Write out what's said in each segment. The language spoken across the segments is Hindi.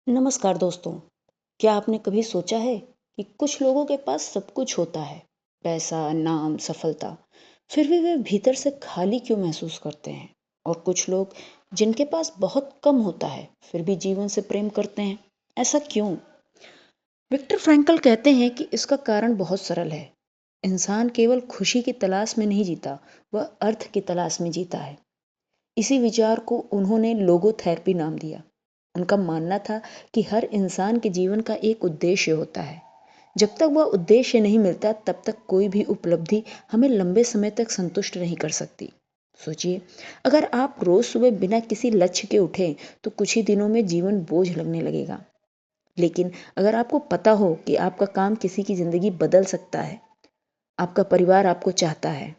नमस्कार दोस्तों। क्या आपने कभी सोचा है कि कुछ लोगों के पास सब कुछ होता है, पैसा, नाम, सफलता, फिर भी वे भीतर से खाली क्यों महसूस करते हैं? और कुछ लोग जिनके पास बहुत कम होता है, फिर भी जीवन से प्रेम करते हैं, ऐसा क्यों? विक्टर फ्रैंकल कहते हैं कि इसका कारण बहुत सरल है। इंसान केवल खुशी की तलाश में नहीं जीता, वह अर्थ की तलाश में जीता है। इसी विचार को उन्होंने लोगोथेरेपी नाम दिया। उनका मानना था कि हर इंसान के जीवन का एक उद्देश्य होता है। जब तक वह उद्देश्य नहीं मिलता, तब तक कोई भी उपलब्धि हमें लंबे समय तक संतुष्ट नहीं कर सकती। सोचिए, अगर आप रोज सुबह बिना किसी लक्ष्य के उठें, तो कुछ ही दिनों में जीवन बोझ लगने लगेगा। लेकिन अगर आपको पता हो कि आपका काम किसी की जिंदगी बदल सकता है, आपका परिवार आपको चाहता है,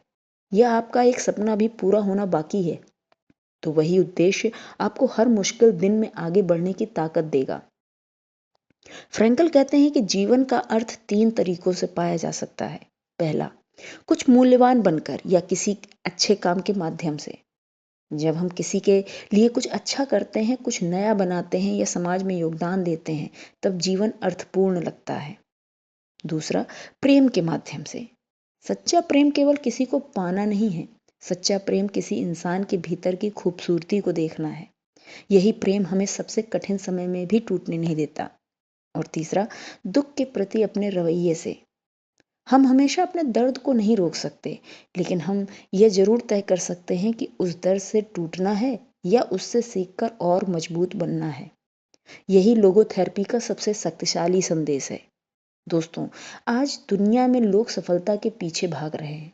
या आपका एक सपना भी पूरा होना बाकी है, तो वही उद्देश्य आपको हर मुश्किल दिन में आगे बढ़ने की ताकत देगा। फ्रैंकल कहते हैं कि जीवन का अर्थ 3 तरीकों से पाया जा सकता है। पहला, कुछ मूल्यवान बनकर या किसी अच्छे काम के माध्यम से। जब हम किसी के लिए कुछ अच्छा करते हैं, कुछ नया बनाते हैं या समाज में योगदान देते हैं, तब जीवन अर्थपूर्ण लगता है। दूसरा, प्रेम के माध्यम से। सच्चा प्रेम केवल किसी को पाना नहीं है। सच्चा प्रेम किसी इंसान के भीतर की खूबसूरती को देखना है। यही प्रेम हमें सबसे कठिन समय में भी टूटने नहीं देता। और तीसरा, दुख के प्रति अपने रवैये से। हम हमेशा अपने दर्द को नहीं रोक सकते, लेकिन हम यह जरूर तय कर सकते हैं कि उस दर्द से टूटना है या उससे सीखकर और मजबूत बनना है। यही लोगोथेरेपी का सबसे शक्तिशाली संदेश है। दोस्तों, आज दुनिया में लोग सफलता के पीछे भाग रहे हैं,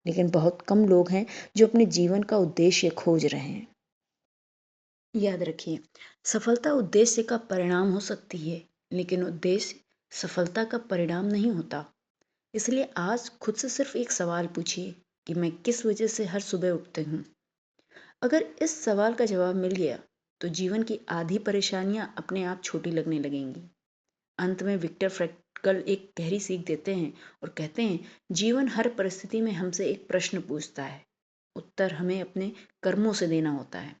लेकिन बहुत कम लोग हैं जो अपने जीवन का उद्देश्य खोज रहे हैं। याद रखिए, सफलता उद्देश्य का परिणाम हो सकती है, लेकिन उद्देश्य सफलता का परिणाम नहीं होता। इसलिए आज खुद से सिर्फ एक सवाल पूछिए कि मैं किस वजह से हर सुबह उठती हूँ। अगर इस सवाल का जवाब मिल गया, तो जीवन की आधी परेशानियां अपने आप छोटी लगने लगेंगी। अंत में विक्टर फ्रैंकल एक गहरी सीख देते हैं और कहते हैं, जीवन हर परिस्थिति में हमसे एक प्रश्न पूछता है। उत्तर हमें अपने कर्मों से देना होता है।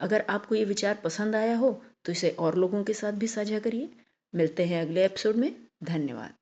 अगर आपको ये विचार पसंद आया हो, तो इसे और लोगों के साथ भी साझा करिए। मिलते हैं अगले एपिसोड में। धन्यवाद।